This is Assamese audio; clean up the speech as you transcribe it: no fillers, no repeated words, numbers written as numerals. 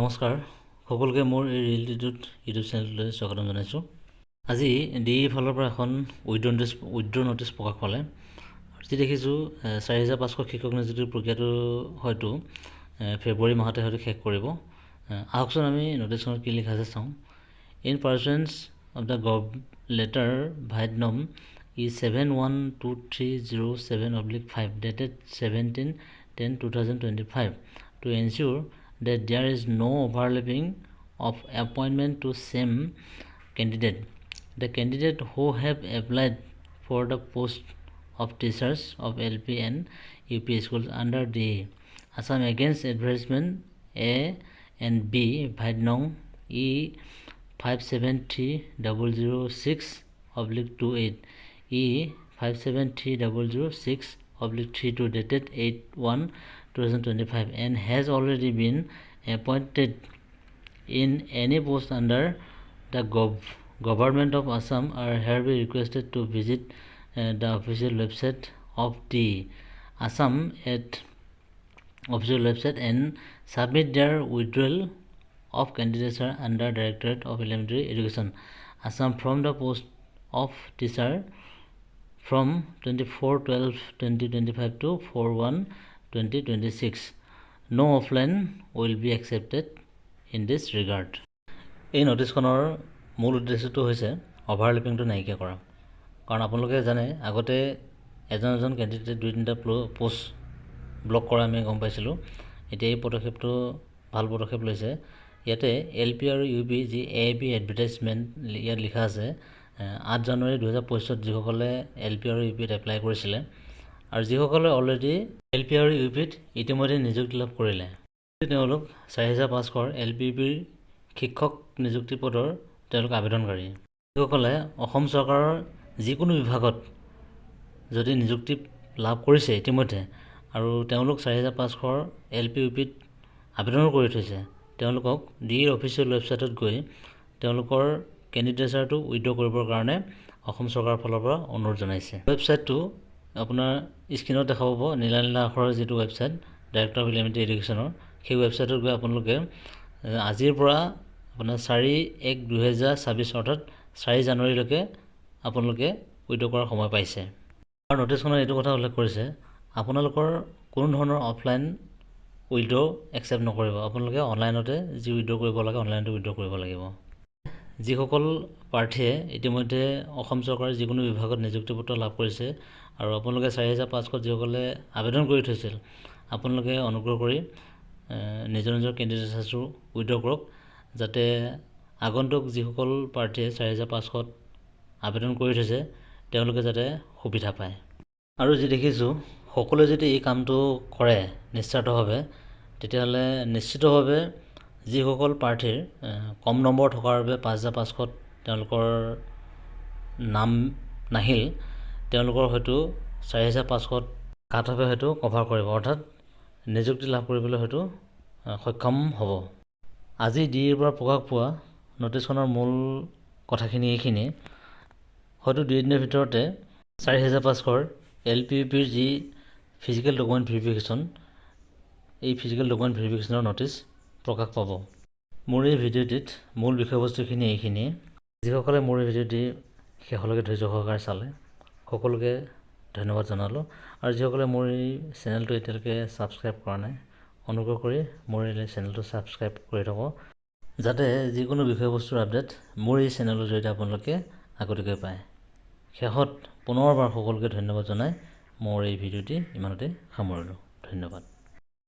নমস্কাৰ সকলোকে মোৰ এই ৰিয়েলিটিটোত ইউটিউব চেনেললৈ স্বাগতম জনাইছোঁ। আজি ডিইৰ ফালৰ পৰা এখন উইথড্ৰ নটিছ প্ৰকাশ পালে। যি দেখিছোঁ 4500 শিক্ষক নিযুক্তিৰ প্ৰক্ৰিয়াটো হয়তো ফেব্ৰুৱাৰী মাহতে হয়তো শেষ কৰিব। আহকচোন আমি নটিছখনত কি লিখা আছে চাওঁ। In pursuance of the gov letter vide no E712307/5 dated 17/10/2025 to ensure that there is no overlapping of appointment to same candidate. The candidate who have applied for the post of teachers of LP and UP schools under the Assam Against Advertisement A and B Bhaidnong E573006/28 E573006/32 dated 8/1/2025 and has already been appointed in any post under the government of Assam are hereby requested to visit the official website of the Assam at official website and submit their withdrawal of candidature under Directorate of Elementary Education Assam from the post of teacher from 24/12/2025 to 4/1/2026. No offline will be accepted in this regard. এই নটিছখনৰ মূল উদ্দেশ্যটো হৈছে অভাৰলেপিংটো নাইকিয়া কৰা। কাৰণ আপোনালোকে জানে আগতে এজন কেণ্ডিডেটে 2-3টা পোষ্ট ব্লক কৰা আমি গম পাইছিলোঁ। এতিয়া এই পদক্ষেপটো ভাল পদক্ষেপ লৈছে। ইয়াতে LP আৰু UP যি AB এডভাৰটাইজমেণ্ট ইয়াত লিখা আছে 8 জানুৱাৰী 2025 যিসকলে LP আৰু UPত এপ্লাই কৰিছিলে আৰু যিসকলে অলৰেডি LP আৰু UPত ইতিমধ্যে নিযুক্তি লাভ কৰিলে তেওঁলোক 4500 LP UPৰ শিক্ষক নিযুক্তি পদৰ তেওঁলোক আবেদনকাৰী। যিসকলে অসম চৰকাৰৰ যিকোনো বিভাগত যদি নিযুক্তি লাভ কৰিছে ইতিমধ্যে আৰু তেওঁলোক 4500 LP UPত আবেদন কৰি থৈছে তেওঁলোকক ডিইৰ অফিচিয়েল ৱেবছাইটত গৈ তেওঁলোকৰ কেণ্ডিডেচাৰটো উইথড্ৰ কৰিবৰ কাৰণে অসম চৰকাৰৰ ফালৰ পৰা অনুৰোধ জনাইছে। ৱেবছাইটটো আপোনাৰ স্ক্ৰীনত দেখা পাব নীলা আখৰৰ যিটো ৱেবছাইট ডাইৰেক্টৰ অফ এলিমেণ্টাৰী এডুকেশ্যনৰ সেই ৱেবছাইটত গৈ আপোনালোকে আজিৰ পৰা আপোনাৰ 4/1/2026 অৰ্থাৎ 4 জানুৱাৰীলৈকে আপোনালোকে উইথড্ৰ কৰাৰ সময় পাইছে। আৰু নটিছখনত এইটো কথা উল্লেখ কৰিছে আপোনালোকৰ কোনো ধৰণৰ অফলাইন উইথড্ৰ একচেপ্ট নকৰিব। আপোনালোকে অনলাইনতে যি উইথড্ৰ কৰিব লাগে অনলাইনতে উইথড্ৰ কৰিব লাগিব। যিসকল প্ৰাৰ্থীয়ে ইতিমধ্যে অসম চৰকাৰৰ যিকোনো বিভাগত নিযুক্তি পত্ৰ লাভ কৰিছে আৰু আপোনালোকে 4500 যিসকলে আবেদন কৰি থৈছিল আপোনালোকে অনুগ্ৰহ কৰি নিজৰ কেণ্ডিডেটছটো উইথড্ৰ কৰক যাতে আগন্তুক যিসকল প্ৰাৰ্থীয়ে 4500 আবেদন কৰি থৈছে তেওঁলোকে যাতে সুবিধা পায়। আৰু যি দেখিছোঁ সকলোৱে যদি এই কামটো কৰে নিস্বাৰ্থভাৱে তেতিয়াহ'লে নিশ্চিতভাৱে যিসকল প্ৰাৰ্থীৰ কম নম্বৰ থকাৰ বাবে 5500 তেওঁলোকৰ নাম নাহিল তেওঁলোকৰ হয়তো 4500 কাট অফে হয়তো কভাৰ কৰিব অৰ্থাৎ নিযুক্তি লাভ কৰিবলৈ হয়তো সক্ষম হ'ব। আজি ডিইৰ পৰা প্ৰকাশ পোৱা নটিছখনৰ মূল কথাখিনি এইখিনি হয়তো 2 দিনৰ ভিতৰতে 4500 LP UPৰ যি ফিজিকেল ডকুমেণ্ট ভেৰিফিকেশ্যন এই ফিজিকেল ডকুমেণ্ট ভেৰিফিকেশ্যনৰ নটিছ প্ৰকাশ পাব। মোৰ এই ভিডিঅ'টিত মূল বিষয়বস্তুখিনি এইখিনিয়ে। যিসকলে মোৰ এই ভিডিঅ'টি শেষলৈকে ধৈৰ্য সহকাৰে চালে সকলোকে ধন্যবাদ জনালোঁ। আৰু যিসকলে মোৰ এই চেনেলটো এতিয়ালৈকে ছাবস্ক্ৰাইব কৰা নাই অনুগ্ৰহ কৰি মোৰ এই চেনেলটো ছাবস্ক্ৰাইব কৰি থ'ব যাতে যিকোনো বিষয়বস্তুৰ আপডেট মোৰ এই চেনেলৰ জৰিয়তে আপোনালোকে আগতীয়াকৈ পায়। শেষত পুনৰবাৰ সকলোকে ধন্যবাদ জনাই মোৰ এই ভিডিঅ'টি ইমানতে সামৰিলোঁ। ধন্যবাদ।